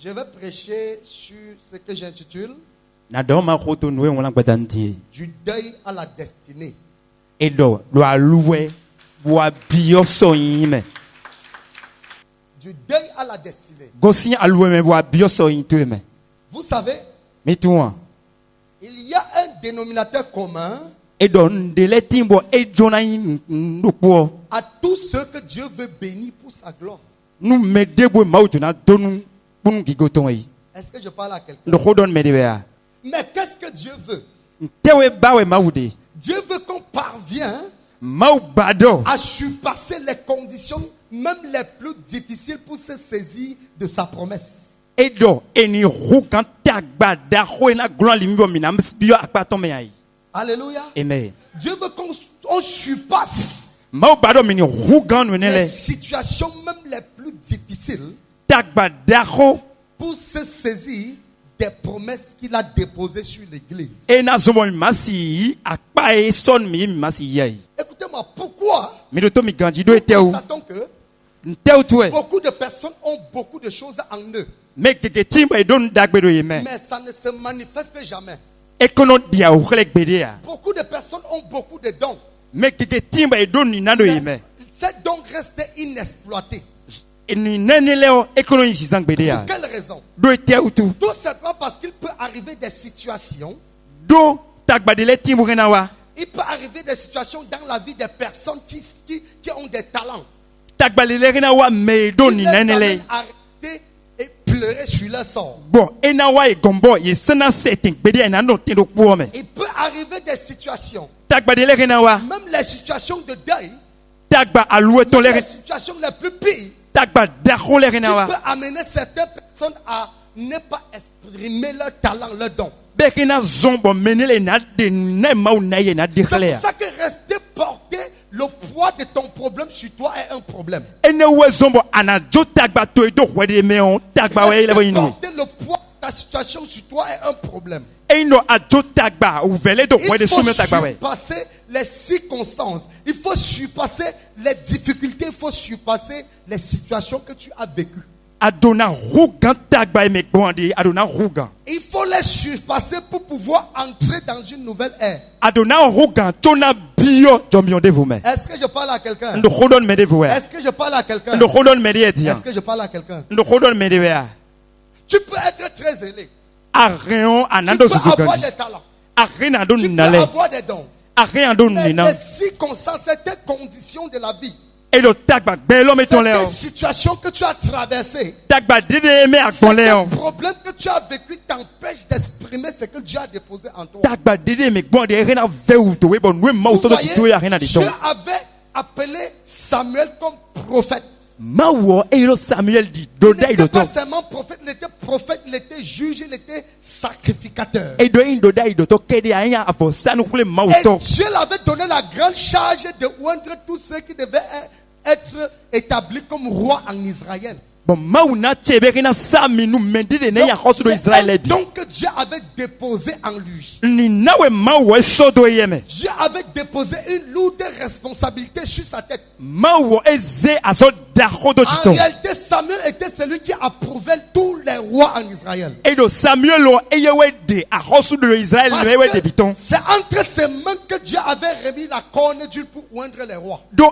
Je vais prêcher sur ce que j'intitule du deuil à la destinée. Du deuil à la destinée. Vous savez, il y a un dénominateur commun à tous ceux que Dieu veut bénir pour sa gloire. Est-ce que je parle à quelqu'un? Mais qu'est-ce que Dieu veut? Dieu veut qu'on parvienne à surpasser les conditions, même les plus difficiles, pour se saisir de sa promesse. Alléluia. Amen. Dieu veut qu'on surpasse les situations, même les plus difficiles, pour se saisir des promesses qu'il a déposées sur l'église. Écoutez-moi, pourquoi nous constatons que beaucoup de personnes ont beaucoup de choses en eux, mais ça ne se manifeste jamais. Beaucoup de personnes ont beaucoup de dons, mais ces dons restent inexploités. Pour quelle raison? Tout simplement parce qu'il peut arriver des situations. Il peut arriver des situations dans la vie des personnes qui ont des talents. Ils les amènent à arrêter et pleurer sur leur sort. Il peut arriver des situations, même les situations de deuil, même les situations les plus pires, qui peut amener certaines personnes à ne pas exprimer leur talent, leur don. C'est pour ça que rester porter le poids de ton problème sur toi est un problème. Rester porter le poids de ta situation sur toi est un problème. Il faut surpasser les circonstances. Il faut surpasser les difficultés. Il faut surpasser les situations que tu as vécues. Il faut les surpasser pour pouvoir entrer dans une nouvelle ère. Est-ce que je parle à quelqu'un? Est-ce que je parle à quelqu'un? Est-ce que je parle à quelqu'un? Tu peux être très zélé. Tu peux avoir des talents. Tu peux avoir des dons. Mais les circonstances, certaines conditions de la vie, certaines situations que tu as traversées, certains problèmes que tu as vécu t'empêchent d'exprimer ce que Dieu a déposé en toi. Vous voyez, Dieu avait appelé Samuel comme prophète. Il n'était pas seulement prophète, il était prophète, il était juge, il était sacrificateur. Et Dieu l'avait donné la grande charge de oindre tous ceux qui devaient être établis comme rois en Israël. Donc c'est un don que Dieu avait déposé en lui. Dieu avait déposé une lourde responsabilité sur sa tête. En réalité, Samuel était celui qui approuvait tous les rois en Israël. C'est entre ses mains que Dieu avait remis la corne d'huile pour oindre les rois. C'est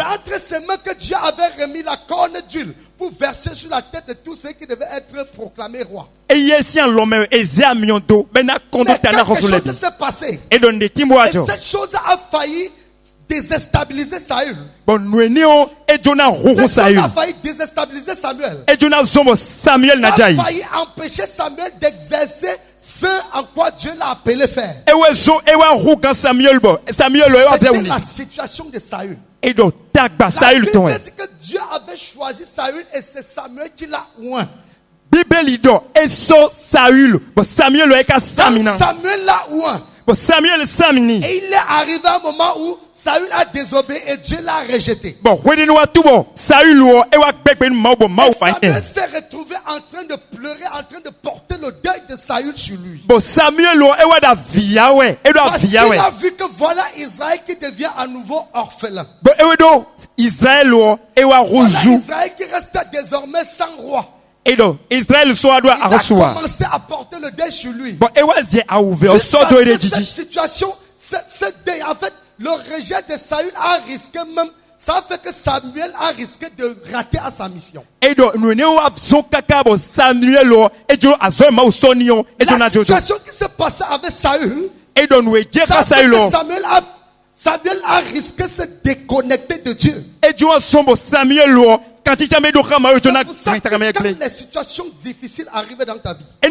entre ses mains que Dieu avait remis la corne d'huile pour verser sur la tête de tous ceux qui devaient être proclamés rois. Mais quelque chose s'est passé. Et cette chose a failli déstabiliser Saül. Cette chose a failli déstabiliser Samuel. Ça a failli empêcher Samuel d'exercer ce en quoi Dieu l'a appelé faire. C'était la situation de Saül. La Bible dit que Dieu avait choisi Saül et c'est Samuel qui l'a oint. Samuel l'a oint. Et il est arrivé à un moment où Saül a désobéi et Dieu l'a rejeté. Samuel s'est retrouvé en train de pleurer, en train de porter le deuil de Saül sur lui. Parce qu'il a vu que voilà Israël qui devient à nouveau orphelin. Voilà Israël qui reste désormais sans roi. Il a commencé à porter le deuil sur lui. Cette situation, en fait, le rejet de Saül a risqué même. Ça fait que Samuel a risqué de rater à sa mission. La situation qui s'est passée avec Saül, ça fait que Samuel a risqué de se déconnecter de Dieu. C'est pour ça que quand les situations difficiles arrivent dans ta vie, quand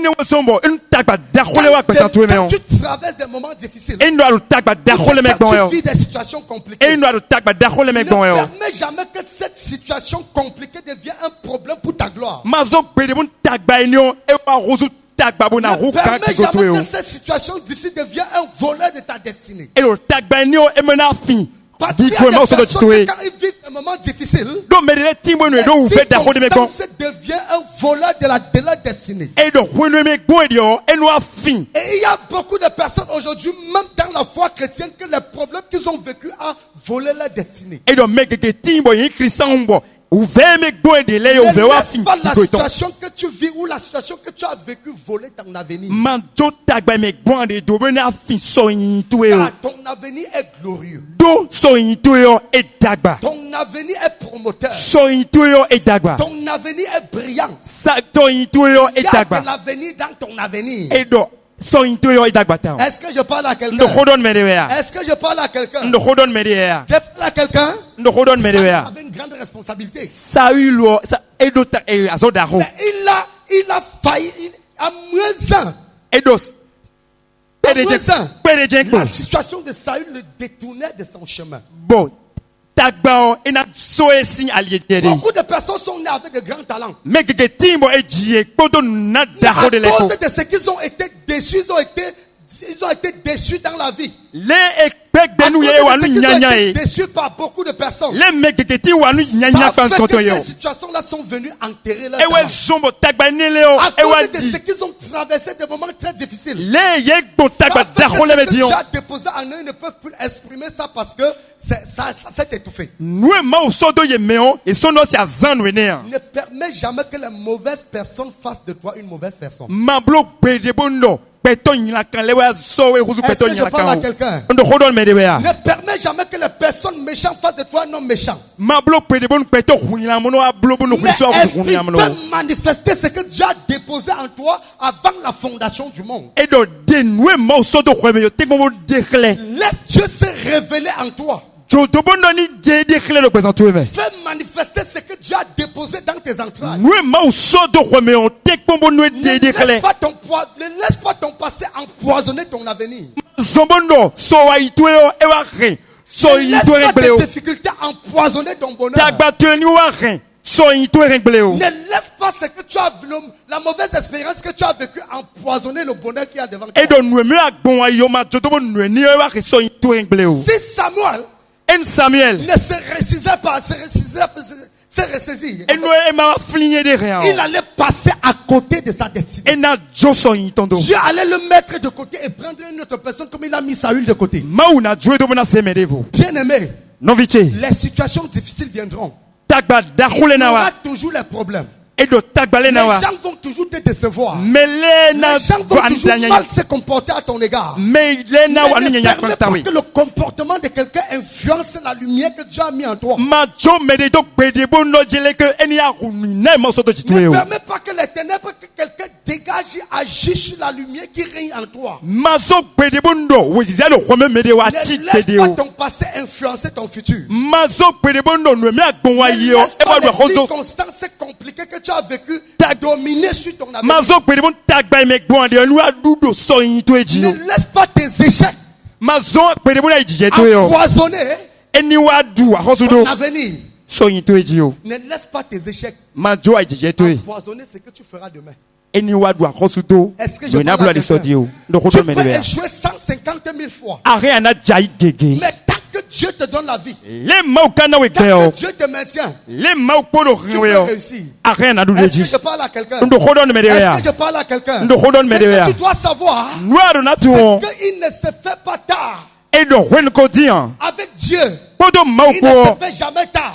tu traverses des moments difficiles, quand tu vis des situations compliquées, ne permets jamais que cette situation compliquée devienne un problème pour ta gloire. Ne permets jamais que cette situation difficile devienne un volet de ta destinée. Parce qu'il y a des personnes qui, quand ils vivent un moment difficile, l'inconstance devient un volet de leur destinée. Et il y a beaucoup de personnes aujourd'hui, même dans la foi chrétienne, que les problèmes qu'ils ont vécu ont volé leur destinée. Ne laisse pas la situation que tu vis ou la situation que tu as vécue voler ton avenir. Car ton avenir est glorieux. Ton avenir est promoteur. Ton avenir est brillant. Il y a de l'avenir dans ton avenir. Est-ce que je parle à quelqu'un? Est-ce que je parle à quelqu'un? Je parle à quelqu'un? Saül avait une grande responsabilité. Mais il a failli à moins un. La situation de Saül le détournait de son chemin. Beaucoup de personnes sont nées avec de grands talents. Mais à cause de ce qu'ils ont été déçus, ils ont été déçus dans la vie. À cause de ce qu'ils ont été déçus par beaucoup de personnes. Ça fait que ces situations-là sont venues enterrer leur talent. À cause de ce qu'ils ont traversé des moments très difficiles. Ça fait que ce que tu as déposé en eux, ils ne peuvent plus exprimer ça parce que ça s'est étouffé. Ne permets jamais que les mauvaises personnes fassent de toi une mauvaise personne. Est-ce que je parle à quelqu'un? Ne permets jamais que les personnes méchantes fassent de toi un homme méchant. Mais esprit, fais manifester ce que Dieu a déposé en toi avant la fondation du monde. Laisse Dieu se révéler en toi. Fais manifester ce que Dieu a déposé dans tes entrailles. Ne laisse pas ton passé empoisonner ton avenir. Ne laisse pas tes difficultés empoisonner ton bonheur. Ne laisse pas ce que tu as, la mauvaise expérience que tu as vécue empoisonner le bonheur qu'il y a devant toi. Si Samuel ne se ressaisissait pas, se ressaisir, il allait passer à côté de sa destinée. Dieu allait le mettre de côté et prendre une autre personne comme il a mis Saül de côté. Bien aimé, les situations difficiles viendront. Il y aura toujours les problèmes. Les gens vont toujours te décevoir. Les gens vont toujours mal se comporter à ton égard. Mais ne permets pas que le comportement de quelqu'un influence la lumière que Dieu a mis en toi. Ne permets pas que les ténèbres que quelqu'un dégage et agisse sur la lumière qui règne en toi. Ne laisse pas ton passé influencer ton futur. Ne laisse pas les circonstances compliquées que tu as vécu dominer sur ton avenir. Ne laisse pas tes échecs empoisonner ton avenir. Ne laisse pas tes échecs empoisonner ce que tu feras demain. Est-ce que je parle à quelqu'un? Tu peux échouer 150 000 fois. Mais tant que Dieu te donne la vie, tant que Dieu te maintient, tu peux réussir. Est-ce que je parle à quelqu'un? Est-ce que je parle à quelqu'un? Ce que tu dois savoir, c'est qu'il ne se fait pas tard. Avec Dieu, il ne se fait jamais tard.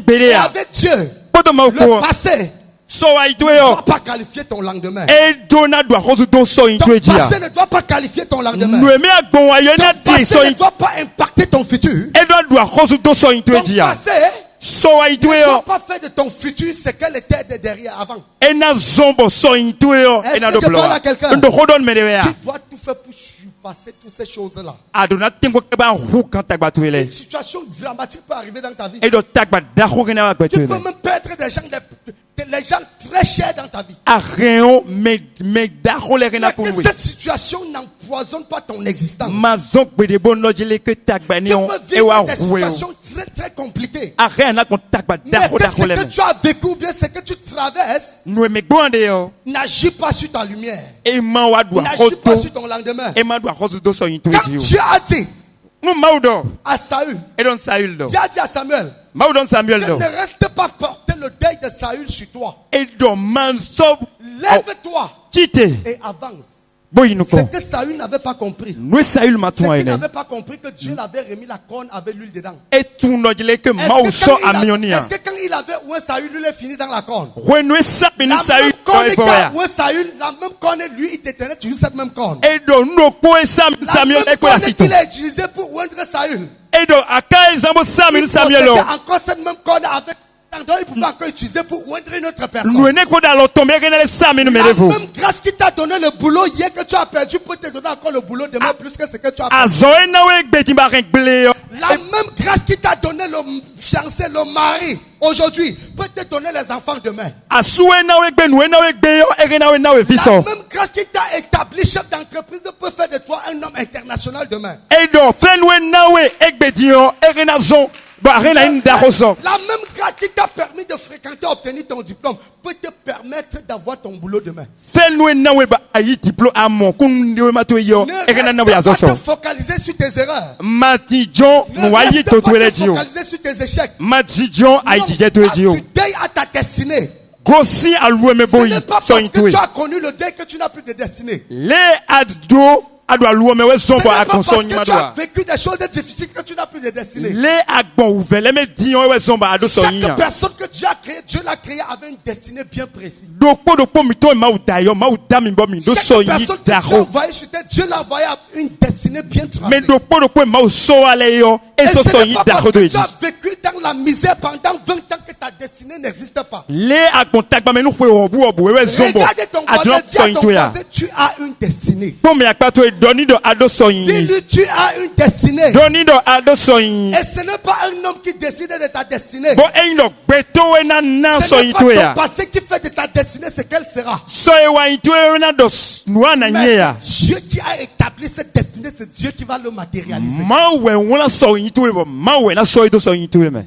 Et avec Dieu, le passé ne doit pas qualifier ton lendemain. Ton passé ne doit pas qualifier ton lendemain. Ton passé ne doit pas impacter ton futur. Ton passé ne doit pas faire de ton futur ce qu'elle était de derrière avant. Est-ce que je parle à quelqu'un? Tu dois tout faire pour passer toutes ces choses-là. Une situation dramatique peut arriver dans ta vie. Tu peux même perdre les gens très chers dans ta vie. Mais que cette situation n'empoisonne pas ton existence. Tu peux vivre des situations très très compliquées. Mais ce que tu as vécu ou bien ce que tu traverses n'agit pas sur ta lumière. N'agit pas sur ton lendemain. Quand Dieu a dit à Saül, Dieu a dit à Samuel, ne reste pas porter le deuil de Saül sur toi. Lève-toi et avance. C'est que Saül n'avait pas compris. C'est qu'il n'avait pas compris que Dieu l'avait remis la corne avec l'huile dedans. Est-ce que quand il avait oué Saül, lui, il est fini dans la corne? La même corne, lui, il détenait toujours cette même corne. La même corne qu'il a utilisée pour oindre Saül. Il possédait encore cette même corne avec il pouvait encore utiliser pour oindre une autre personne. La même grâce qui t'a donné le boulot hier que tu as perdu peut te donner encore le boulot demain plus que ce que tu as perdu. La même grâce qui t'a donné le fiancé, le mari aujourd'hui peut te donner les enfants demain. La même grâce qui t'a établi chef d'entreprise peut faire de toi un homme international demain. La même grâce qui t'a permis de fréquenter, obtenir ton diplôme, peut te permettre d'avoir ton boulot demain. Ne reste pas te focaliser sur tes erreurs. Ne reste pas te focaliser sur tes échecs. Tu deuilles à ta destinée. Ce n'est pas parce que tu as connu le deuil que tu n'as plus de destinée. Ce n'est pas parce que tu as vécu des choses difficiles que tu n'as plus de destinée. Chaque personne que Dieu a créée, Dieu l'a créée avec une destinée bien précise. Chaque personne que Dieu a envoyée sur terre, Dieu l'a envoyée avec une destinée bien tracée. Et ce n'est pas parce que tu as vécu dans la misère pendant 20 ans que ta destinée n'existe pas. Regarde ton voisin, dis à ton voisin, tu as une destinée. Dis-lui, tu as une destinée. Et ce n'est pas un homme qui décide de ta destinée. Ce n'est pas ton passé qui fait de ta destinée ce qu'elle sera. Mais c'est Dieu qui a établi cette destinée, c'est Dieu qui va le matérialiser.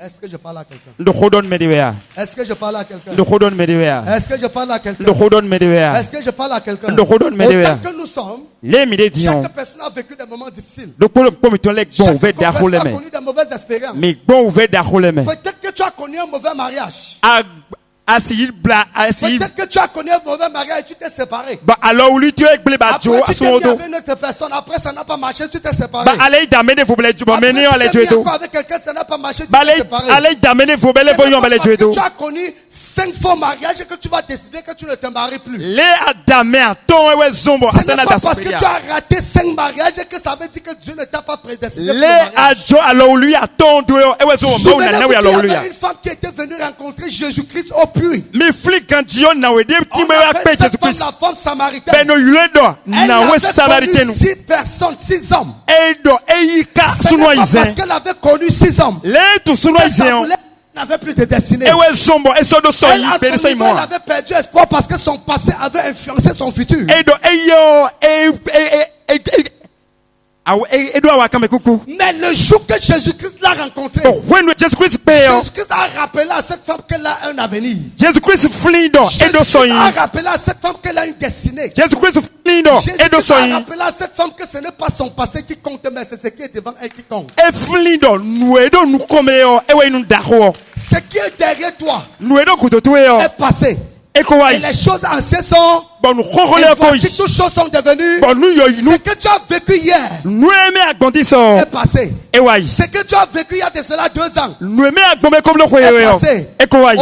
Est-ce que je parle à quelqu'un? Est-ce que je parle à quelqu'un? Est-ce que je parle à quelqu'un? Est-ce que je parle à quelqu'un? Autant que nous sommes, chaque personne a vécu des moments difficiles. Chaque personne a connu de mauvaises expériences. Peut-être que tu as connu un mauvais mariage. Peut-être que tu as connu un mauvais mariage et tu t'es séparé. Après tu t'es mis avec une autre personne. Après ça n'a pas marché, tu t'es séparé. Après tu t'es mis encore avec quelqu'un, ça n'a pas marché, tu t'es séparé. Parce que tu as connu 5 faux mariages et que tu vas décider que tu ne te maries plus. Ce n'est pas parce que tu as raté 5 mariages et que ça veut dire que Dieu ne t'a pas prédestiné pour le mariage. Souvenez-vous qu'il y avait une femme qui était venue rencontrer Jésus-Christ au puits. On appelle cette femme la femme samaritaine. Elle avait connu 6 personnes, 6 hommes. Ce n'est pas parce qu'elle avait connu 6 hommes. Elle n'avait plus de destinée. Elle, à son niveau, elle avait perdu espoir parce que son passé avait influencé son futur. Mais le jour que Jésus-Christ l'a rencontré, Jésus-Christ a rappelé à cette femme qu'elle a un avenir. Jésus-Christ a rappelé à cette femme qu'elle a une destinée. Jésus-Christ a rappelé à cette femme que ce n'est pas son passé qui compte, mais c'est ce qui est devant elle qui compte. Ce qui est derrière toi est passé. Et les choses anciennes sont. Et voici toutes choses sont devenues. Ce que tu as vécu hier est passé. Ce que tu as vécu il y a de cela 2 ans est passé.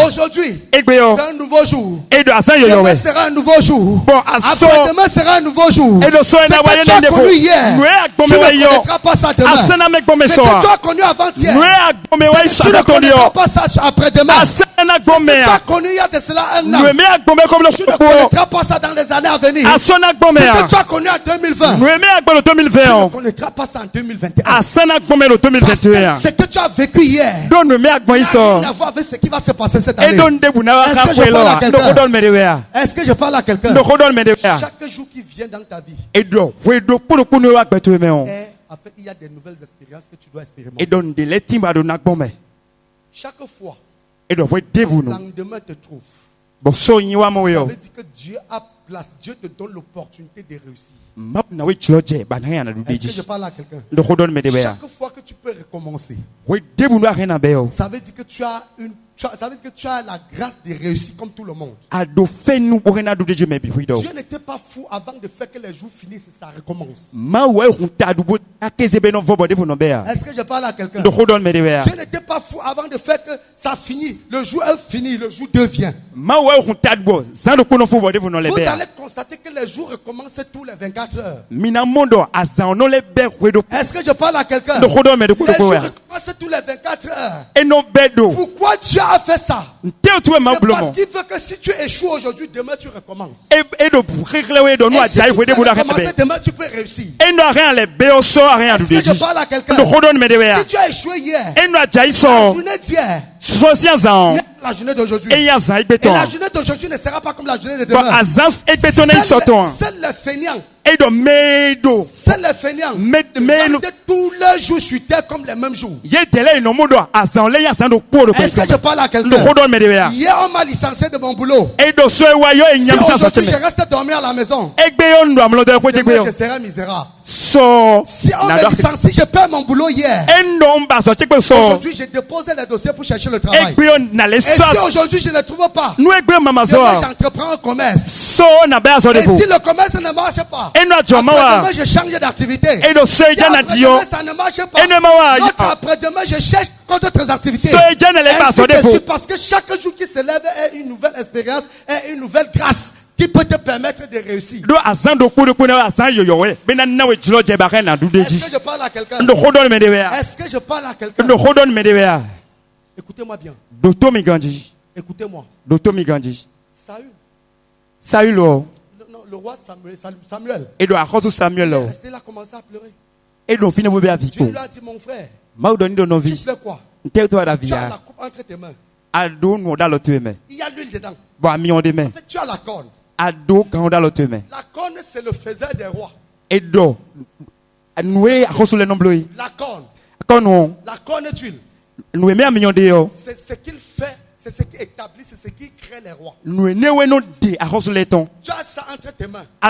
Aujourd'hui, c'est un nouveau jour. Demain sera un nouveau jour. Après-demain sera un nouveau jour. Ce que tu as connu hier, tu ne connaîtras pas ça demain. Ce que tu as connu avant-hier, tu ne connaîtras pas ça après-demain. Ce que tu as connu il y a de cela 1 an, tu ne connaîtras pas ça dans les années à venir. Ce que tu as connu en 2020, tu ne connaîtras pas ça en 2021. Parce que ce que tu as vécu hier n'a rien à voir avec ce qui va se passer cette année. Est-ce que je parle à quelqu'un? Chaque jour qui vient dans ta vie, il y a des nouvelles expériences que tu dois expérimenter. Chaque fois que le lendemain te trouve, ça veut dire que Dieu te donne l'opportunité de réussir. Est-ce que je parle à quelqu'un? Chaque fois que tu peux recommencer, ça veut dire que tu as la grâce de réussir comme tout le monde. Dieu n'était pas fou avant de faire que les jours finissent et ça recommence. Est-ce que je parle à quelqu'un? Dieu n'était pas fou avant de faire que ça finit. Le jour 1 finit, le jour 2 vient. Vous allez constater que les jours recommencent tous les 24 heures. Est-ce que je parle à quelqu'un? Les jours recommencent tous les 24 heures. Pourquoi Dieu a fait ça? C'est parce qu'il veut que si tu échoues aujourd'hui, demain tu recommences. Et si tu peux recommencer, demain tu peux réussir. Est-ce que je parle à quelqu'un? Si tu as échoué hier, la journée d'hier, la journée d'aujourd'hui. Et la journée d'aujourd'hui ne sera pas comme la journée de demain. Seul le feignant. C'est le feignant. Tous les jours sur terre comme les mêmes jours. Est-ce que je parle à quelqu'un? Hier on m'a licencié de mon boulot. Si aujourd'hui je reste dormir à la maison, demain je serai misérable. Si on me licencie, je perds mon boulot hier. Aujourd'hui j'ai déposé les dossiers pour chercher le travail. Et si aujourd'hui je ne trouve pas, demain j'entreprends un commerce. Et si le commerce ne marche pas, après-demain je change d'activité. Si après-demain ça ne marche pas, après-demain je cherche d'autres activités. Parce que chaque jour qui se lève est une nouvelle expérience, est une nouvelle grâce qui peut te permettre de réussir. Est-ce que je parle à quelqu'un? Est-ce que je parle à quelqu'un? Écoutez-moi bien. Écoutez-moi. Saül. Non, le roi Samuel. Il est resté là, commencé à pleurer. Dieu lui a dit, mon frère, tu pleures quoi? Tu as la coupe entre tes mains. Il y a l'huile dedans. En fait, tu as la corne. La corne, c'est le faiseur des rois. La corne d'huile. C'est ce qu'il fait. C'est ce qui établit, c'est ce qui crée les rois. Tu as ça entre tes mains. Et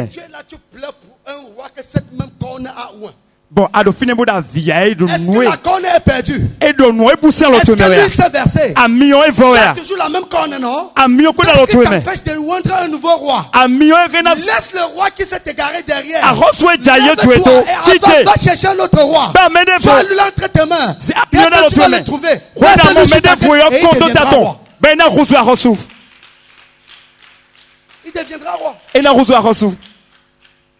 tu es là, tu pleures pour un roi que cette même corne a oint. Est-ce que la corne est perdue? Est-ce que l'huile s'est versée? Tu as toujours la même corne, non? Qu'est-ce qui t'empêche de oindre un nouveau roi? Laisse le roi qui s'est égaré derrière. Lève-toi et va chercher un autre roi. Tu as l'huile entre tes mains. Bientôt tu vas le trouver. Et il deviendra roi. Il deviendra roi.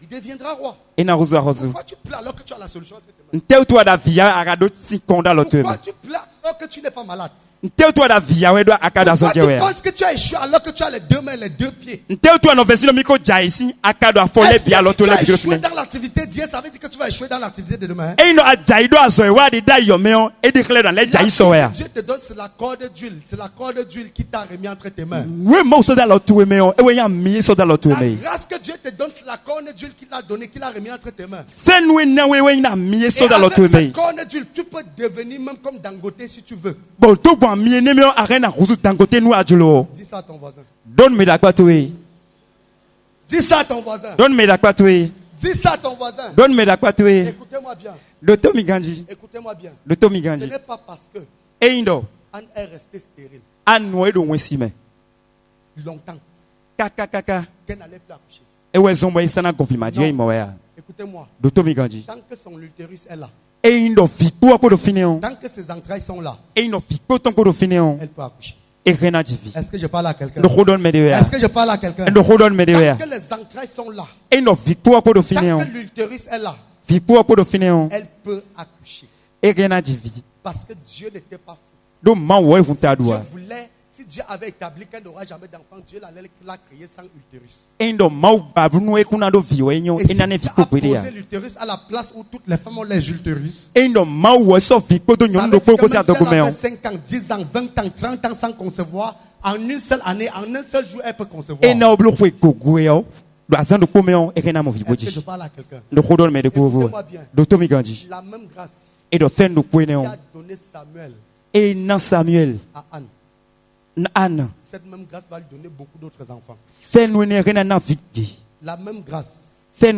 Il deviendra roi. Pourquoi tu pleures alors que tu as la solution entre tes mains? Pourquoi tu pleures alors que tu n'es pas malade? Pourquoi tu penses que tu as échoué alors que tu as les deux mains et les deux pieds? Si tu as échoué dans l'activité d'hier, ça veut dire que tu vas échouer dans l'activité de demain. Dieu te donne, c'est la corde d'huile. C'est la corde d'huile qui t'a remis entre tes mains. La grâce que Dieu te donne, c'est la corde d'huile qu'il a donnée, qu'il a remis entre tes mains. Et avec cette corde d'huile, tu peux devenir même comme Dangote si tu veux. Dis ça à ton voisin. Donne-moi la patouille. Dis ça à ton voisin. Donne-moi la patouille. Dis ça à ton voisin. Donne-moi la patouille. Écoutez-moi bien. Écoutez-moi bien. Ce n'est pas parce que Anne est restée stérile longtemps qu'elle n'allait plus accoucher. Écoutez-moi. Tant que son utérus est là, tant que ses entrailles sont là, elle peut accoucher. Est-ce que je parle à quelqu'un? Est-ce que je parle à quelqu'un? Tant que les entrailles sont là, tant que l'utérus est là, elle peut accoucher. Parce que Dieu n'était pas fou. Dieu voulait, si Dieu avait établi qu'elle n'aura jamais d'enfant, Dieu l'a créé sans utérus. Et si Dieu a posé l'utérus à la place où toutes les femmes ont les utérus, ça veut dire que même si elle avait 5 ans, 10 ans, 20 ans, 30 ans sans concevoir, en une seule année, en un seul jour, elle peut concevoir. Est-ce que je parle à quelqu'un? Écoutez-moi bien. La même grâce qui a donné Samuel à Anne. Cette même grâce va lui donner beaucoup d'autres enfants. La même grâce qui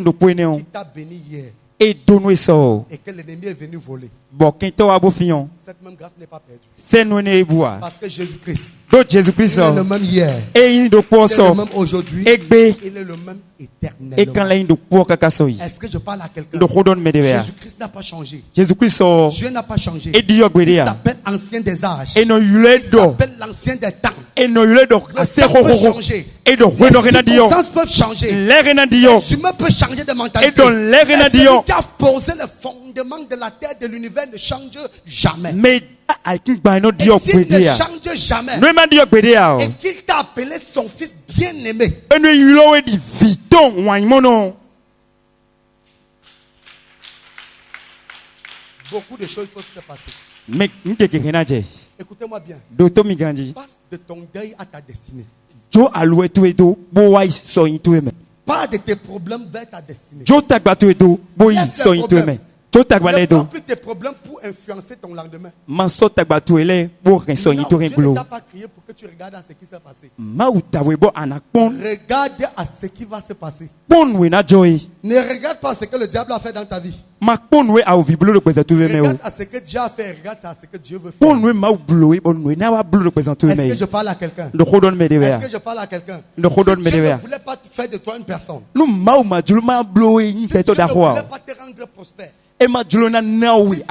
t'a béni hier et que l'ennemi est venu voler. Cette même grâce n'est pas perdue. Parce que Jésus-Christ, il est le même hier, il est le même aujourd'hui, il est le même éternellement. Est-ce que je parle à quelqu'un? Jésus-Christ n'a pas changé. Dieu n'a pas changé. Il s'appelle ancien des âges. Il s'appelle l'ancien des temps. Le temps peut changer. Les circonstances peuvent changer. Les humains peuvent changer de mentalité. Mais celui qui a posé le fondement de la terre, de l'univers ne change jamais. Et s'il ne change jamais, et qu'il t'a appelé son fils bien-aimé, beaucoup de choses peuvent se passer. Écoutez-moi bien. Passe de ton deuil à ta destinée. Pas de tes problèmes vers ta destinée. Ne prends plus tes problèmes pour influencer ton lendemain. Non, Dieu ne t'a pas crié pour que tu regardes à ce qui s'est passé. Regarde à ce qui va se passer. Ne regarde pas à ce que le diable a fait dans ta vie. Regarde à ce que Dieu a fait. Regarde à ce que Dieu veut faire. Est-ce que je parle à quelqu'un? Est-ce que je parle à quelqu'un? Si Dieu ne voulait pas faire de toi une personne, si Dieu ne voulait pas te rendre prospère, si Dieu ne voulait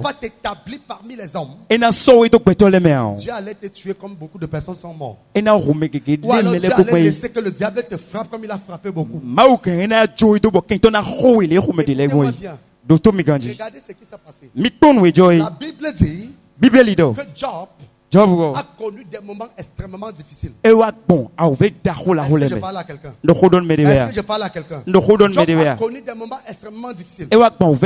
pas t'établir parmi les hommes, Dieu allait te tuer comme beaucoup de personnes sont mortes. Ou alors Dieu allait laisser que le diable te frappe comme il a frappé beaucoup. Écoutez-moi bien. Regardez ce qui s'est passé. La Bible dit que Job a connu des moments extrêmement difficiles. Est-ce que je parle à quelqu'un? Est-ce que je parle à quelqu'un? Job a connu des moments extrêmement difficiles. Il a connu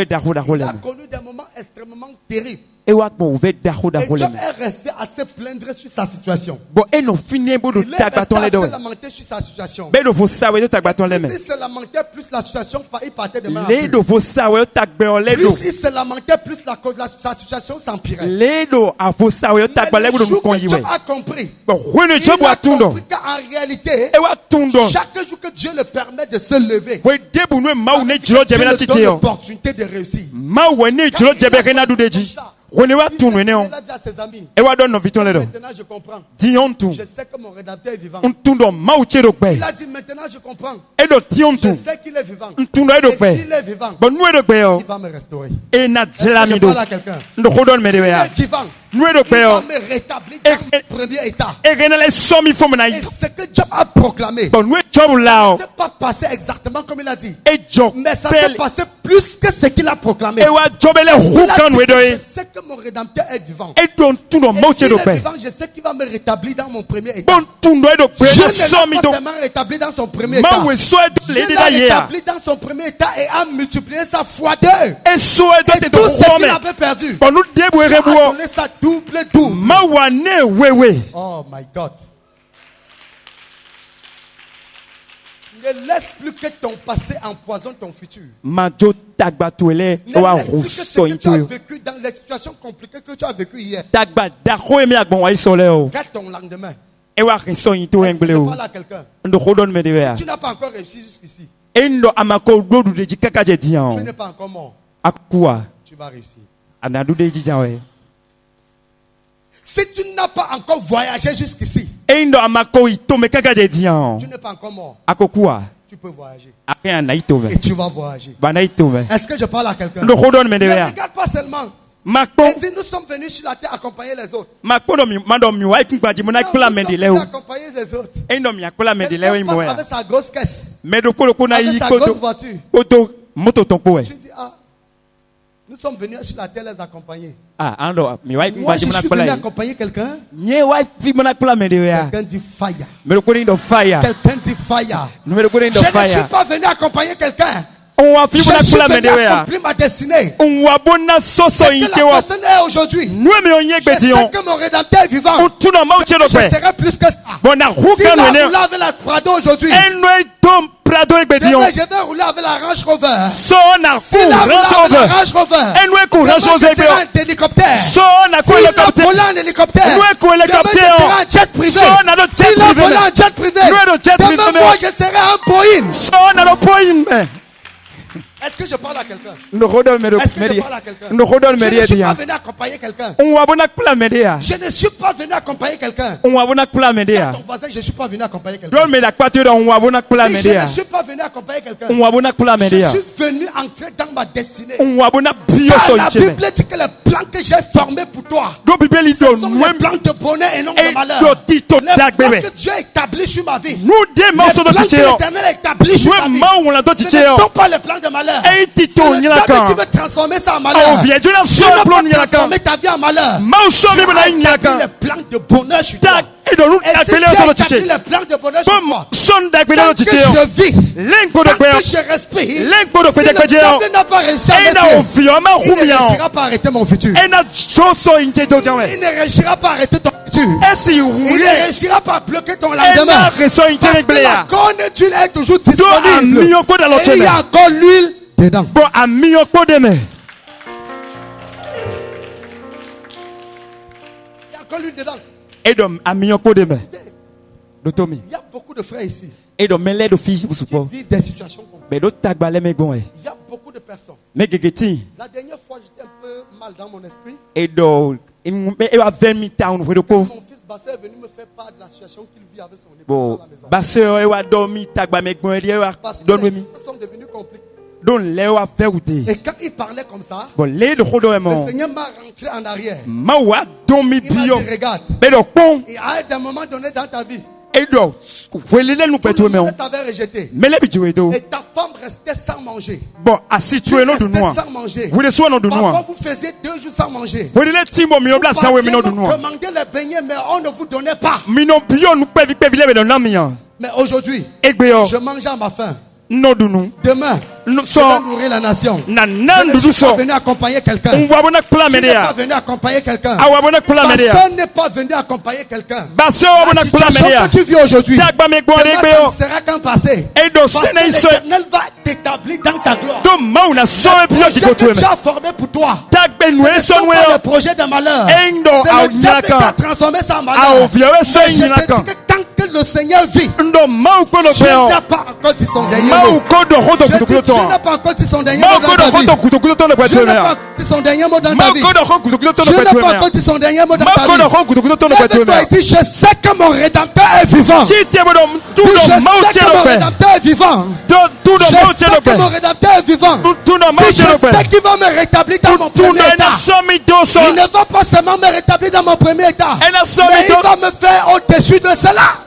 des moments extrêmement terribles. Et Job est resté à se plaindre sur sa situation. Il est resté à se lamenter sur sa situation. Et plus il se lamentait, plus la situation il partait de mal en pis. Plus il se lamentait, plus sa situation s'empirait. Mais le jour que Job a compris, il a compris qu'en réalité, chaque jour que Dieu le permet de se lever, Dieu le donne l'opportunité de réussir. Il a dit à ses amis, maintenant je comprends. Je sais que mon rédacteur est vivant. Il a dit maintenant je comprends. Je sais qu'il est vivant. Et s'il est vivant, il va me restaurer. Est-ce que je parle à quelqu'un? S'il est vivant, il va me rétablir dans le premier état. Et ce que Job a proclamé, ça ne s'est pas passé exactement comme il a dit. Mais ça s'est passé plus que ce qu'il a proclamé. Il a dit, je sais que mon Rédempteur est vivant. Et s'il est vivant, je sais qu'il va me rétablir dans mon premier état. Je ne l'ai pas seulement rétabli dans son premier état. Je l'ai rétabli dans son premier état et a multiplié sa fois 2. Et tout ce qu'il avait perdu, Dieu a donné sa double. Oh my God. Ne laisse plus que ton passé empoisonne ton futur. Ne laisse plus que ce que tu as vécu dans les situations compliquées que tu as vécues hier. Garde ton lendemain. Est-ce que je parle à quelqu'un? Si tu n'as pas encore réussi jusqu'ici, tu n'es pas encore mort. Tu vas réussir. Si tu n'as pas encore voyagé jusqu'ici, tu n'es pas encore mort. Tu peux voyager. Et tu vas voyager. Est-ce que je parle à quelqu'un? Ne regarde pas seulement. Et dit, nous sommes venus sur la terre accompagner les autres. Non, nous sommes venus accompagner les autres. Quelqu'un passe avec sa grosse caisse, avec sa grosse voiture. Tu dis, nous sommes venus sur la terre les accompagner. Moi, je suis venu accompagner quelqu'un. Quelqu'un dit fire. Quelqu'un dit fire. Je ne suis pas venu accompagner quelqu'un. Je suis venu accomplir ma destinée. Ce que la personne est aujourd'hui, je sais que mon Rédempteur est vivant. Je serai plus que ça. Si la roule avec la Prado aujourd'hui, demain je vais rouler avec la Range Rover. Si la roule avec la Range Rover, je serai un hélicoptère. Si la volant en hélicoptère, demain je serai un jet privé. Si la volant en jet privé, demain moi je serai un Boeing. Est-ce que je parle à quelqu'un? Est-ce que je parle à quelqu'un? Je ne suis pas venu accompagner quelqu'un. Je ne suis pas venu accompagner quelqu'un. Ton voisin, je ne suis pas venu accompagner quelqu'un. Je ne suis pas venu accompagner quelqu'un. Je suis venu entrer dans ma destinée. La Bible dit que les plans que j'ai formés pour toi, ce sont les plans de bonheur et non de malheur. Les plans que Dieu a établis sur ma vie, les plans que l'Éternel a établis sur ma vie, ce ne sont pas les plans de malheur. C'est le diable qui veut transformer ça en malheur. Tu ne peux pas transformer ta vie en malheur. Tu as établi les plans de bonheur sur toi. Et si tu as établi les plans de bonheur sur moi, tant que je vis, tant que je respire, si le diable n'a pas réussi à m'arrêter, il ne réussira pas à arrêter mon futur. Il ne réussira pas à arrêter ton futur. Il ne réussira pas à bloquer ton lendemain. Parce que la corne d'huile est toujours disponible. Et il y a encore l'huile dedans. Il y a encore l'huile dedans. Il y a beaucoup de frères ici qui vivent des situations complexes. Il y a beaucoup de personnes. La dernière fois, j'étais un peu mal dans mon esprit. Mon fils Basseur est venu me faire part de la situation qu'il vit avec son épouse à la maison. Parce que les choses sont devenues compliquées. Et quand il parlait comme ça, le Seigneur m'a rentré en arrière. Il m'a dit, regarde, et à un moment donné dans ta vie, tout le monde t'avait rejeté. Et ta femme restait sans manger. Tu restais sans manger. Parfois vous faisiez 2 jours sans manger. Vous demandiez les beignets, mais on ne vous donnait pas. Mais aujourd'hui, je mange à ma faim. Demain, je vais nourrir la nation. Je ne suis pas venu accompagner quelqu'un. Je n'ai pas venu accompagner quelqu'un. Personne n'est pas venu accompagner quelqu'un. La situation que tu vis aujourd'hui, demain ça ne sera qu'un passé. Parce que l'Éternel va t'établir dans ta gloire. Le projet que tu as formé pour toi, ce ne sont pas les projets de malheur. C'est le diable qui t'a transformé ça en malheur. Mais je te dis que tant que le Seigneur vit. Dieu n'a pas encore dit son dernier mot. Dieu n'a pas encore dit son dernier mot dans ta vie. Dieu n'a pas dit son dernier mot dans ta vie. Dieu n'a pas encore dit son dernier mot dans ta vie. Lève-toi et dis, je sais que mon Rédempteur est vivant. Je sais que mon Rédempteur est vivant. Je sais que mon Rédempteur est vivant. Je sais qu'il va me rétablir dans mon premier état. Il ne va pas seulement me rétablir dans mon premier état, mais il va me faire au-dessus de cela.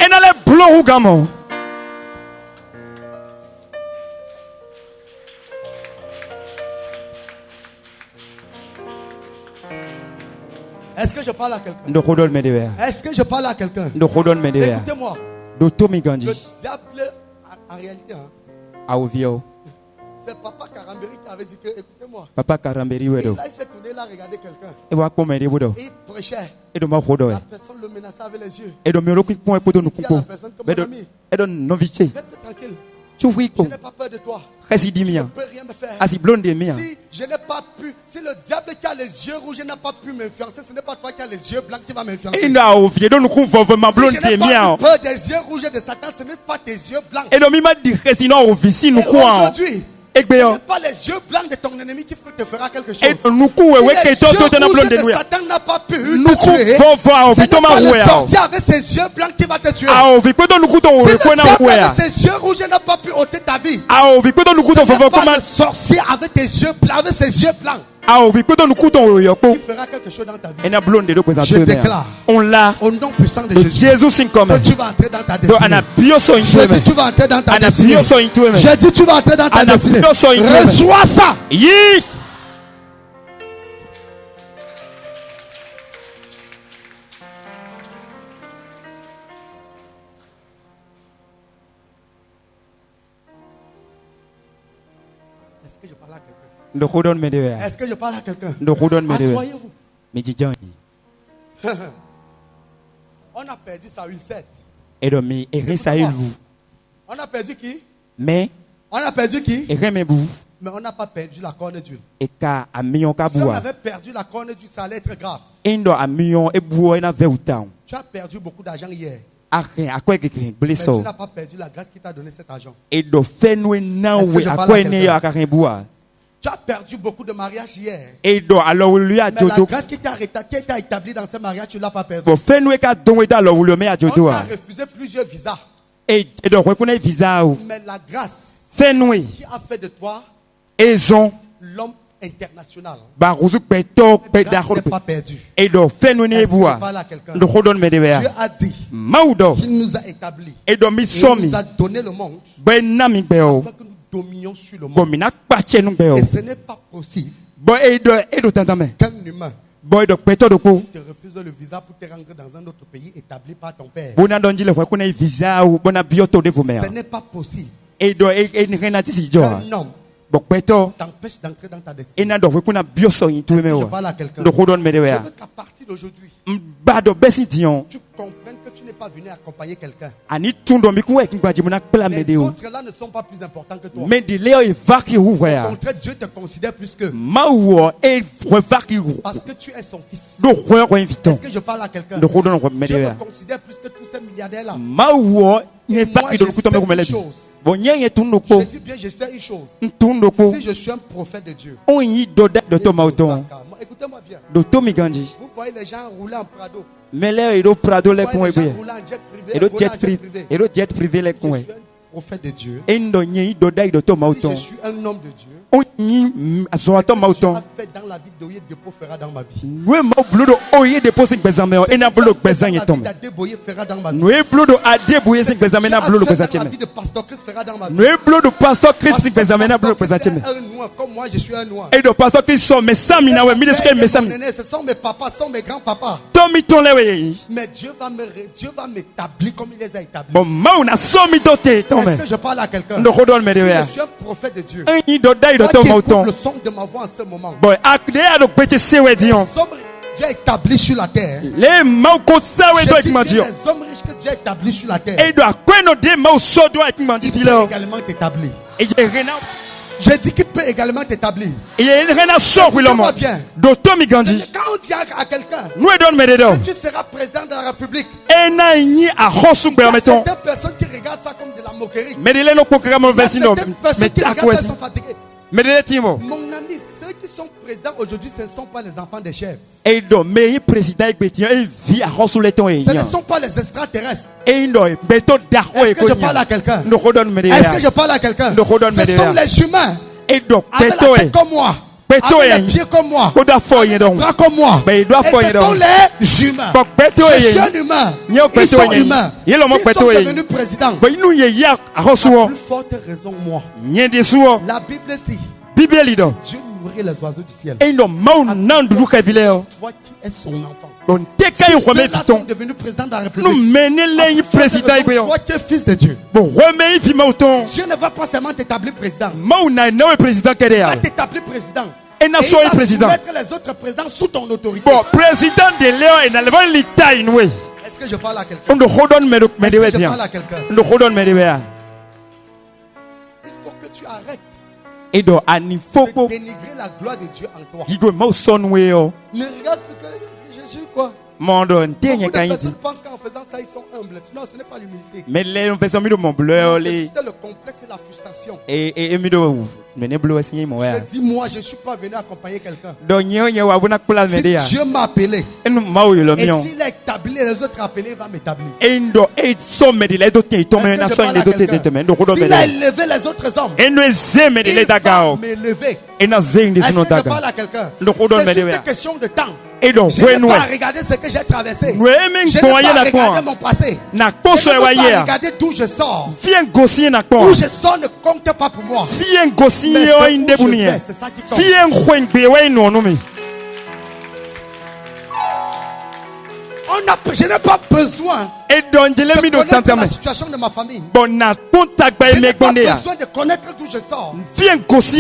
Est-ce que je parle à quelqu'un? Est-ce que je parle à quelqu'un? Écoutez-moi. Le diable, en réalité, c'est Papa Karamberi qui avait dit que, écoutez-moi. Papa Karamberi, et là, il s'est tourné là, regardez quelqu'un. Il prêchait. La personne le menaçait avec les yeux. Il dit à la personne, comme mon ami, reste tranquille. Je n'ai pas peur de toi. Je ne peux rien me faire. Si je n'ai pas pu, si le diable qui a les yeux rouges n'a pas pu m'influencer, ce n'est pas toi qui as les yeux blancs qui va m'influencer. Si je n'ai pas peur des yeux rouges de Satan, ce n'est pas tes yeux blancs. Et aujourd'hui, ce n'est pas les yeux blancs de ton ennemi qui te fera quelque chose. Si les yeux rouges de Satan n'a pas pu te tuer, ce n'est pas le sorcier avec ses yeux blancs qui va te tuer. Si le diable avec ses yeux rouges n'a pas pu ôter ta vie, ce n'est pas le sorcier avec tes yeux blancs, avec ses yeux blancs, qui fera quelque chose dans ta vie. Je déclare au nom puissant de Jésus que tu vas entrer dans ta destinée. Je dis tu vas entrer dans ta destinée. Je dis tu vas entrer dans ta destinée. Reçois ça. Est-ce que je parle à quelqu'un? Est-ce que je parle à quelqu'un? Asseyez-vous. On a perdu Saül 7. On a perdu qui? On a perdu qui? Mais on n'a pas perdu la corne d'huile. Si on avait perdu la corne d'huile, ça allait être grave. Tu as perdu beaucoup d'argent hier. Mais tu n'as pas perdu la grâce qui t'a donné cet argent. Tu as perdu beaucoup de mariages hier. Mais la grâce qui t'a établie dans ce mariage, tu ne l'as pas perdu. On t'a refusé plusieurs visas. Mais la grâce qui a fait de toi l'homme international. La grâce n'est pas perdue. Est-ce que parle à quelqu'un? Dieu a dit qu'il nous a établis. Il nous a donné le monde afin que nous dominions sur le monde. Et ce n'est pas possible qu'un humain te refuse le visa pour te rendre dans un autre pays établi par ton père. Ce n'est pas possible qu'un homme t'empêche d'entrer dans ta destinée. Je parle à quelqu'un. Je veux qu'à partir d'aujourd'hui, tu comprennes que tu n'es pas venu accompagner quelqu'un. Les autres là ne sont pas plus importants que toi. Au contraire, Dieu te considère plus que. Parce que tu es son fils. Est-ce que je parle à quelqu'un? Dieu te considère plus que tous ces milliardaires là. Et moi, je sais une chose. Je dis bien, je sais une chose. Si je suis un prophète de Dieu, écoutez-moi bien. Vous voyez les gens rouler en Prado. Vous voyez les gens rouler en jet privé. Je suis un prophète de Dieu. Si je suis un homme de Dieu, ce que Dieu a fait dans la vie d'Oye Dépôt fera dans ma vie. Adeboye fera dans ma vie. La vie de Pasteur Christ fera dans ma vie. Comme moi, je suis un noir. Ce sont mes papas, ce sont mes grands-papas. Mais Dieu va m'établir comme il les a établis. Est-ce que je parle à quelqu'un? Si je suis un prophète de Dieu, toi qui écoutes le son de ma voix en ce moment, les hommes Dieu a établi sur la terre. Les hommes riches que Dieu a établis sur la terre, ils vont également t'établir. Je dis qu'il peut également t'établir. Il y a une relation avec l'homme. Docteur Migandi. Quand on dit à quelqu'un que tu seras président de la République, il y a certaines personnes qui regardent ça comme de la moquerie. Il y a certaines personnes qui regardent ça sont fatiguées. Mon ami, ceux qui sont présidents aujourd'hui, ce ne sont pas les enfants des chefs. Ce ne sont pas les extraterrestres. Est-ce que je parle à quelqu'un? Est-ce que je parle à quelqu'un? Ce sont les humains. Avec la tête comme moi. Avec les pieds comme moi. Avec les bras comme moi. Et ce sont les humains. Je suis un humain. Ils sont humains. Ils sont devenus présidents. À plus forte raison, moi. La Bible dit Dieu nourrit les oiseaux du ciel. Toi qui es son enfant. Si ceux-là sont devenus présidents de la République, toi qui es fils de Dieu, Dieu ne va pas seulement t'établir président. Il va t'établir président. Et il va soumettre les autres présidents sous ton autorité. Est-ce que je parle à quelqu'un? Est-ce que je parle à quelqu'un? Il faut que tu arrêtes de dénigrer la gloire de Dieu en toi. Ne regarde plus que je suis quoi? Beaucoup de personnes pensent qu'en faisant ça, ils sont humbles. Non, ce n'est pas l'humilité. C'était le complexe et la frustration. Je dis, moi, je ne suis pas venu accompagner quelqu'un. Si Dieu m'a appelé, et s'il a établi les autres appelés, il va m'établir. S'il a élevé les autres hommes, il va m'élever. Est-ce que je parle à quelqu'un? C'est juste une question de temps. Je n'ai pas regardé ce que j'ai traversé. Je n'ai pas regardé mon passé. Je n'ai pas regardé d'où je sors. Où je sors ne compte pas pour moi. Mais c'est où je vais, c'est ça qui compte. Je n'ai pas besoin de connaître la situation de ma famille. Je n'ai pas besoin de connaître d'où je sors. Je n'ai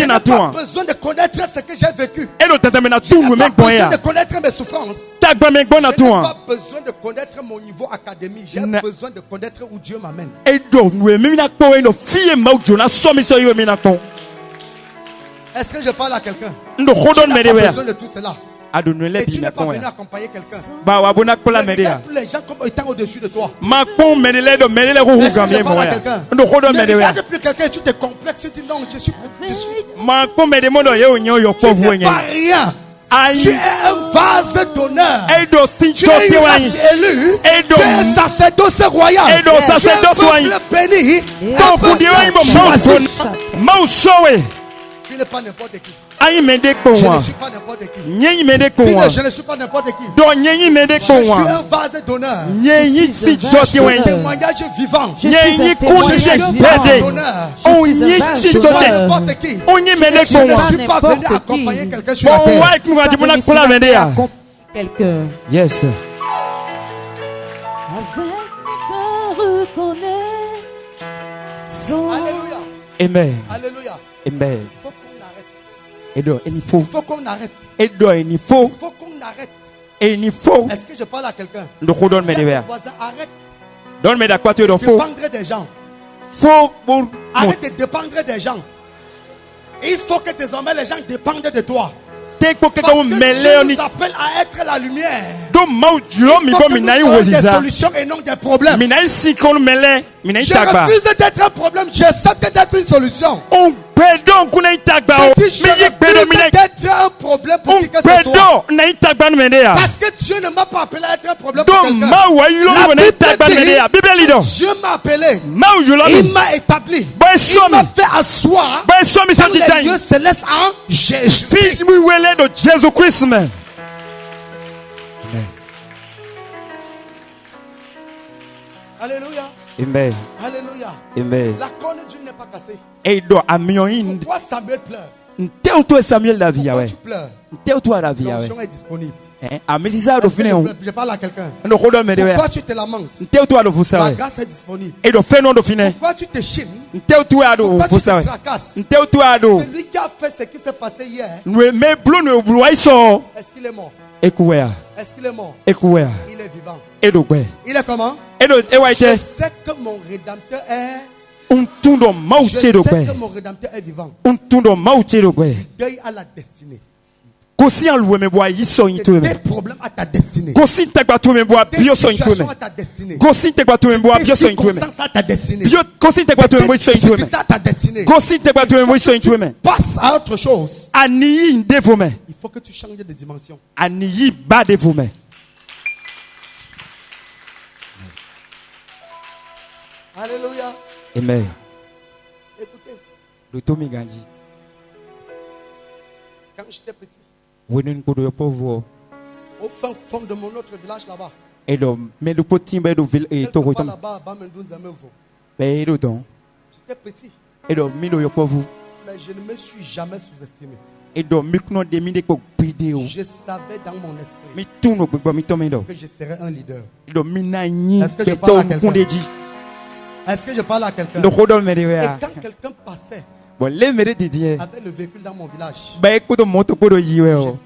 pas besoin de connaître ce que j'ai vécu. Je n'ai pas besoin de connaître mes souffrances. Je n'ai pas besoin de connaître mon niveau académique. J'ai besoin de connaître où Dieu m'amène. Est-ce que je parle à quelqu'un? Tu n'as pas besoin de tout cela. Et tu n'es pas venu accompagner quelqu'un. Regarde tous les gens comme étant au-dessus de toi. Est-ce que je parle à quelqu'un? Ne regarde plus quelqu'un et tu te complexes. Tu dis non, je suis. Tu n'es pas rien. Tu es un vase d'honneur. Tu es une race élue. Tu es un sacerdoce royal. Tu es un peuple béni. Tu n'es pas n'importe qui. Je ne suis pas n'importe qui. Je ne suis pas n'importe qui. Je suis un vase d'honneur. Je suis un témoignage vivant. Je suis un vase d'honneur. Je ne suis pas n'importe qui. Je ne suis pas venu accompagner quelqu'un sur la terre. Quelqu'un. Yes. Alléluia. Amen. Alléluia. Amen. Il faut qu'on arrête. Il faut qu'on arrête. Est-ce que je parle à quelqu'un? Arrête de dépendre des gens. Arrête de dépendre des gens. Il faut que désormais les gens dépendent de toi. Parce que Dieu nous appelle à être la lumière. Il faut que nous soyons des solutions et non des problèmes. Je refuse d'être un problème. J'accepte d'être une solution. Je refuse d'être un problème pour qui que ce soit. Parce que Dieu ne m'a pas appelé à être un problème pour quelqu'un. Dieu m'a appelé. Il m'a établi. Il m'a fait asseoir dans les lieux célestes en Jésus-Christ. Alléluia. Amen. Alléluia. Amen. La corne de Dieu n'est pas cassée. Pourquoi Samuel pleure? Pourquoi tu pleures? L'onction est disponible. Je parle à quelqu'un. Pourquoi tu te lamentes? La grâce est disponible. Pourquoi tu te chines? Pourquoi tu te tracasses? Celui qui a fait ce qui s'est passé hier, est-ce qu'il est mort? Est-ce qu'il est mort? Il est vivant. Il est comment? Je sais que mon Rédempteur est Je sais que mon Rédempteur est vivant. Deuil à la destinée. Des problèmes à ta destinée. Des situations à ta destinée. Des circonstances à ta destinée. Des difficultés à ta destinée. Passe à autre chose. Il faut que tu changes de dimension. Alléluia. Amen. Écoutez. Quand j'étais petit, au fin fond de mon autre village là-bas, j'étais petit, mais je ne me suis jamais sous-estimé. Je savais dans mon esprit que je serais un leader. Est-ce que je parle à quelqu'un? Est-ce que je parle à quelqu'un? Et quand quelqu'un passait avec le véhicule dans mon village, j'ai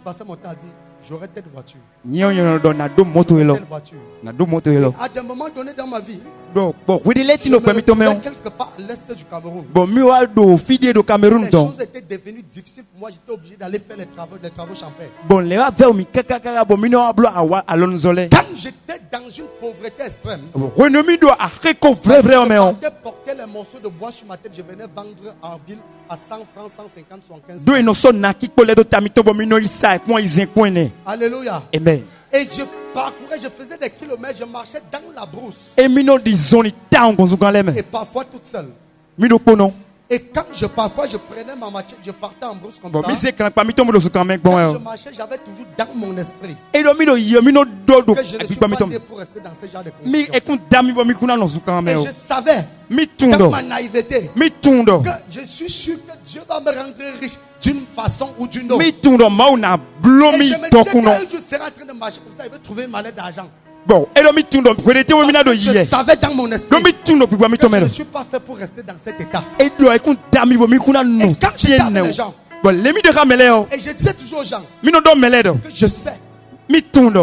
passé mon temps à dire, j'aurais telle voiture. À des moments donnés dans ma vie, je me trouvais quelque part à l'est du Cameroun. Les choses étaient devenues difficiles pour moi. J'étais obligé d'aller faire les travaux champêtres. Quand j'étais dans une pauvreté extrême, je portais les morceaux de bois sur ma tête. Je venais vendre en ville à 100 francs, 150, 115. Alléluia. Amen. Et je parcourais, je faisais des kilomètres, je marchais dans la brousse. Et parfois toute seule. Et quand parfois je prenais ma machette, je partais en brousse comme ça. Quand je marchais, j'avais toujours dans mon esprit que je ne suis pas né pour rester dans ce genre de conditions. Et je savais, dans ma naïveté, que je suis sûr que Dieu va me rendre riche d'une façon ou d'une autre. Et je me disais qu'un jour je serai en train de marcher comme ça, je vais trouver une mallette d'argent. Je savais dans mon esprit que je ne suis pas fait pour rester dans cet état. Et quand j'étais avec les gens, et je disais toujours aux gens que je sais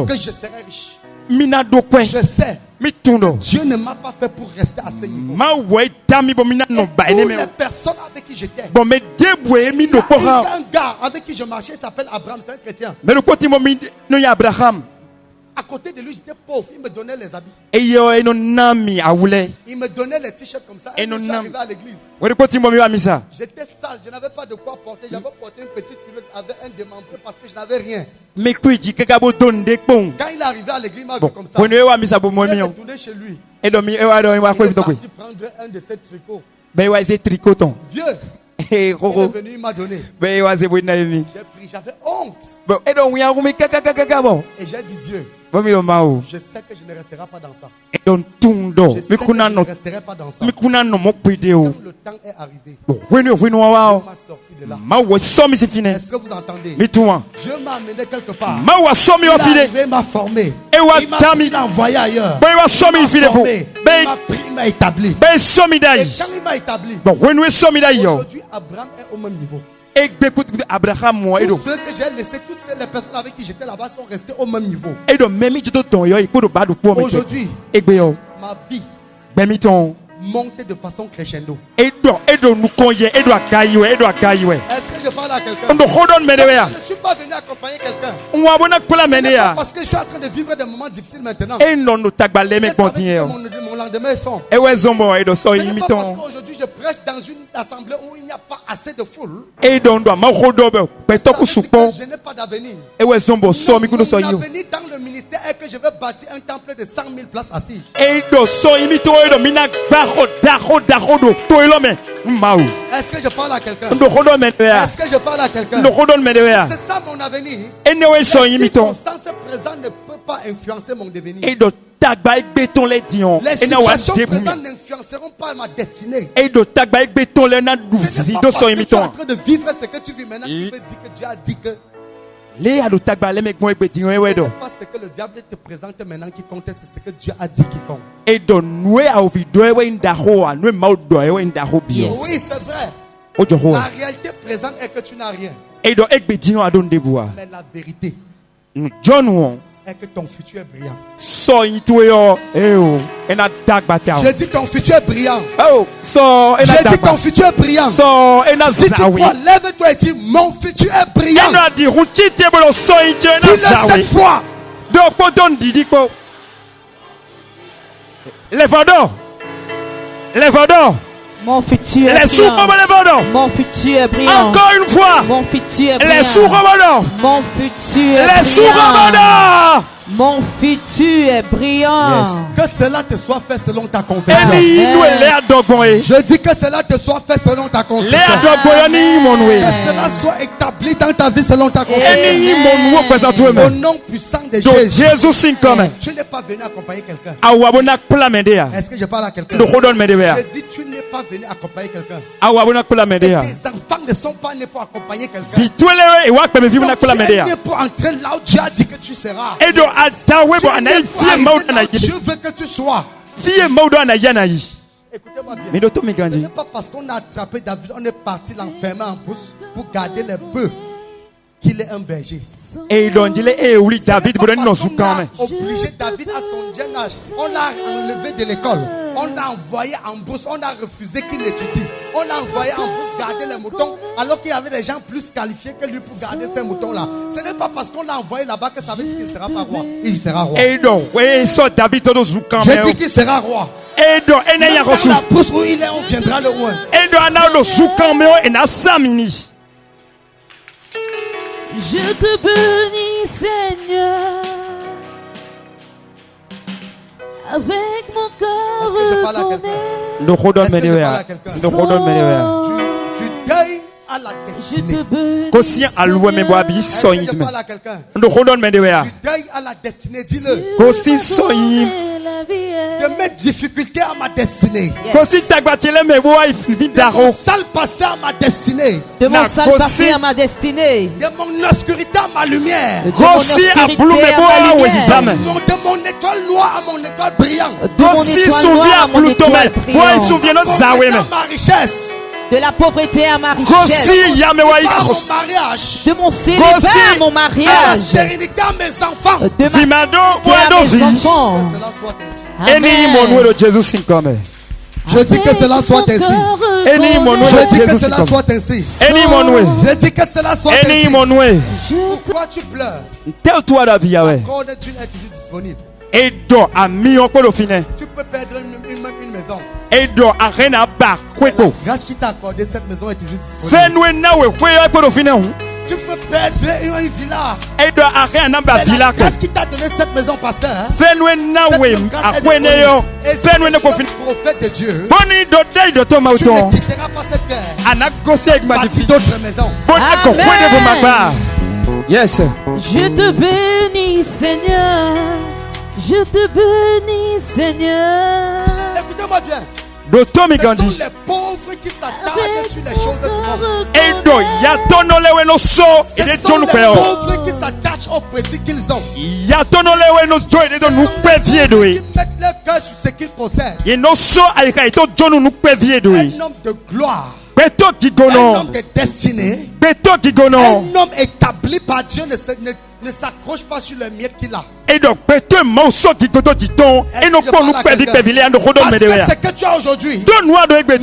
que je serai riche. Je sais que Dieu ne m'a pas fait pour rester à ce niveau. Et pour les personnes avec qui j'étais, il y a un gars avec qui je marchais, il s'appelle Abraham, c'est un chrétien. À côté de lui, j'étais pauvre. Il me donnait les habits. Il me donnait les t-shirts comme ça. Et je suis arrivé à l'église. J'étais sale. Je n'avais pas de quoi porter. J'avais porté une petite culotte avec un démembré parce que je n'avais rien. Quand il est arrivé à l'église, il m'a vu comme ça. Il est retourné chez lui. Il est parti prendre un de ses tricots. Vieux. Il est venu, il m'a donné. J'ai pris, j'avais honte. Et j'ai dit Dieu, je sais que je ne resterai pas dans ça. Je sais que je ne resterai pas dans ça. Quand le temps est arrivé, Dieu m'a sorti de là. Est-ce que vous entendez? Dieu m'a amené quelque part. Il m'a formé. Il m'a envoyé ailleurs. Il m'a formé. Il m'a établi. Et quand il m'a établi, aujourd'hui Abraham est au même niveau. Tous ceux que j'ai laissés, toutes les personnes avec qui j'étais là-bas sont restés au même niveau. Aujourd'hui, ma vie monte de façon crescendo. Est-ce que je parle à quelqu'un? Je ne suis pas venu accompagner quelqu'un. Ce n'est pas parce que je suis en train de vivre des moments difficiles maintenant. Mon lendemain est sombre. Ce n'est pas parce qu'aujourd'hui je prêche dans une assemblée où il n'y a pas assez de foule. Je n'ai pas d'avenir. Mon avenir dans le ministère est que je vais bâtir un temple de 100 000 places assises. Est-ce que je parle à quelqu'un? Est-ce que je parle à quelqu'un? C'est ça mon avenir. Les circonstances présentes ne peuvent pas influencer mon devenir. Les situations présentes n'influenceront pas ma destinée. Ce n'est pas parce que tu es en train de vivre ce que tu vis maintenant qui veut dire que Dieu a dit que ce n'est pas ce que le diable te présente maintenant qui compte, c'est ce que Dieu a dit qui compte. Oui, c'est vrai. La réalité présente est que tu n'as rien. Mais la vérité est que ton futur est brillant. Je dis ton futur est brillant. Je dis ton futur est brillant. Si tu crois, lève-toi et dis mon futur est brillant. Dis-le cette fois. Lève-toi. Mon futur est brillant. Mon futur est brillant. Encore une fois. Mon futur est brillant. Les sous-remodants. Mon futur est les sous-remodants. Mon futur est brillant. Yes. Que cela te soit fait selon ta confession. Je dis que cela te soit fait selon ta confession. Que cela soit établi dans ta vie selon ta confession. Au nom puissant de Jésus. Tu n'es pas venu accompagner quelqu'un. Est-ce que je parle à quelqu'un? Je dis tu n'es pas venu accompagner quelqu'un. Tes enfants ne sont pas nés pour accompagner quelqu'un. Tu es né pour entrer là où Dieu a dit que tu seras. Dieu veut que tu sois. Écoutez-moi bien. Ce n'est pas parce qu'on a attrapé David, on est parti l'enfermer en brousse pour garder les bœufs qu'il est un berger. David on a obligé David à son jeune âge. On l'a enlevé de l'école. On l'a envoyé en brousse. On a refusé qu'il étudie. On l'a envoyé en brousse garder les moutons alors qu'il y avait des gens plus qualifiés que lui pour garder ces moutons-là. Ce n'est pas parce qu'on l'a envoyé là-bas que ça veut dire qu'il ne sera pas roi. Il sera roi. Je dis qu'il sera roi. Dans la brousse où il est, on viendra le roi. Je te bénis, Seigneur, avec mon cœur. Est-ce que je parle à quelqu'un? Tu deuilles à la destinée. Est-ce que je parle à quelqu'un? Tu deuilles à la destinée, dis-le. De mes difficultés à ma destinée. De mon sale passé à ma destinée. De mon sale passé à ma destinée. De mon obscurité à ma lumière. De mon étoile noire à mon étoile brillante. De mon étoile noire à mon étoile brillante. Ma richesse. De la pauvreté à ma richesse. De mon célibat à mon mariage. De la stérilité à mes enfants. De ma à mes enfants. Je dis que cela soit ainsi. Je dis que cela soit ainsi. Je dis que cela soit ainsi. Pourquoi tu pleures? Encore Dieu est toujours disponible. Tu peux perdre une maison. La grâce qui t'a accordé cette maison est toujours disponible. Tu peux perdre une villa. La grâce qui t'a donné cette maison, pasteur. Prophète de Dieu. Tu ne quitteras pas cette terre. Bâtis d'autres maisons. Yes. Je te bénis, Seigneur. Je te bénis, Seigneur. Écoutez-moi bien. Ce sont les pauvres qui s'attardent sur les choses du monde. Ce sont les pauvres qui s'attachent aux petits qu'ils ont. Qui mettent leur cœur sur ce qu'ils possèdent. Un homme de gloire. Un homme de destinée. Un homme établi par Dieu ne s'accroche pas sur le miettes qu'il a. Parce que ce que tu as aujourd'hui,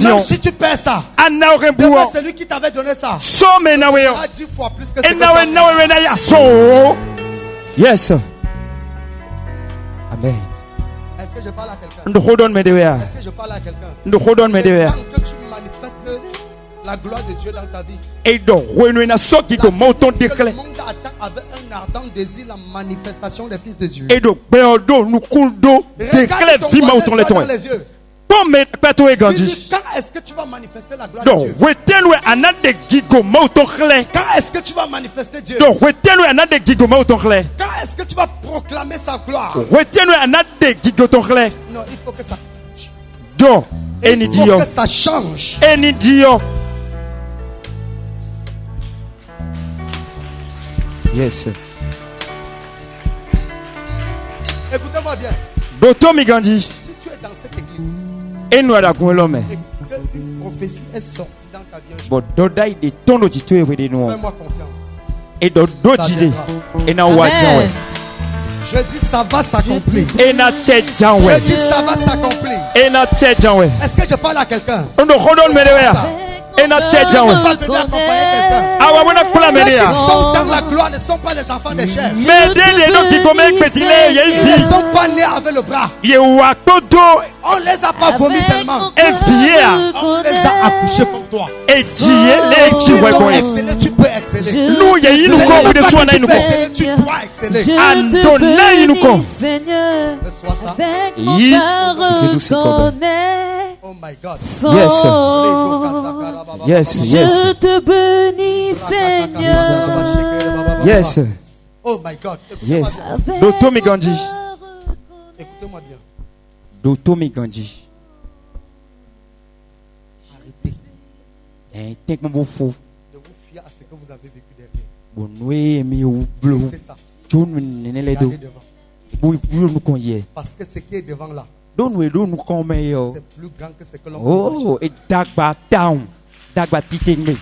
même si tu perds ça, demain celui qui t'avait donné ça aura 10 fois plus que ce que tu as. Yes. Amen. Est-ce que je parle à quelqu'un? Est-ce que je parle à quelqu'un? Que tu manifestes la gloire de Dieu dans ta vie. Le monde attend avec un ardent désir la manifestation des fils de Dieu. Regarde ton dans les yeux. Quand est-ce que tu vas manifester la gloire de Dieu? Quand est-ce que tu vas manifester Dieu? Quand est-ce que tu vas proclamer sa gloire? Non, il faut que ça change. Il faut que ça change. Yes. Écoutez-moi bien. Si tu es dans cette église et qu'une prophétie est sortie dans ta vie, fais-moi confiance. Amen. Je dis ça va s'accomplir. Je dis ça va s'accomplir. Est-ce que je parle à quelqu'un? Ceux qui sont dans la gloire ne sont pas les enfants des chefs. Ils ne sont pas nés avec le bras. On ne les a pas vomis seulement. On les a accouchés comme toi. Si ils ont excellé, tu peux exceller. Tu dois exceller. Seigneur, reçois ça. Oh my God. Yes. Je te bénis, Seigneur. Yes. Oh my God. Yes. Dr. Miganji. Écoutez-moi bien. Dr. Miganji. Arrêtez de vous fier à ce que vous avez vécu derrière. C'est ça. Parce que ce qui est devant là, c'est plus grand que ce que l'on peut imaginer. Oh, et Dagba Town. Dagba Titingli.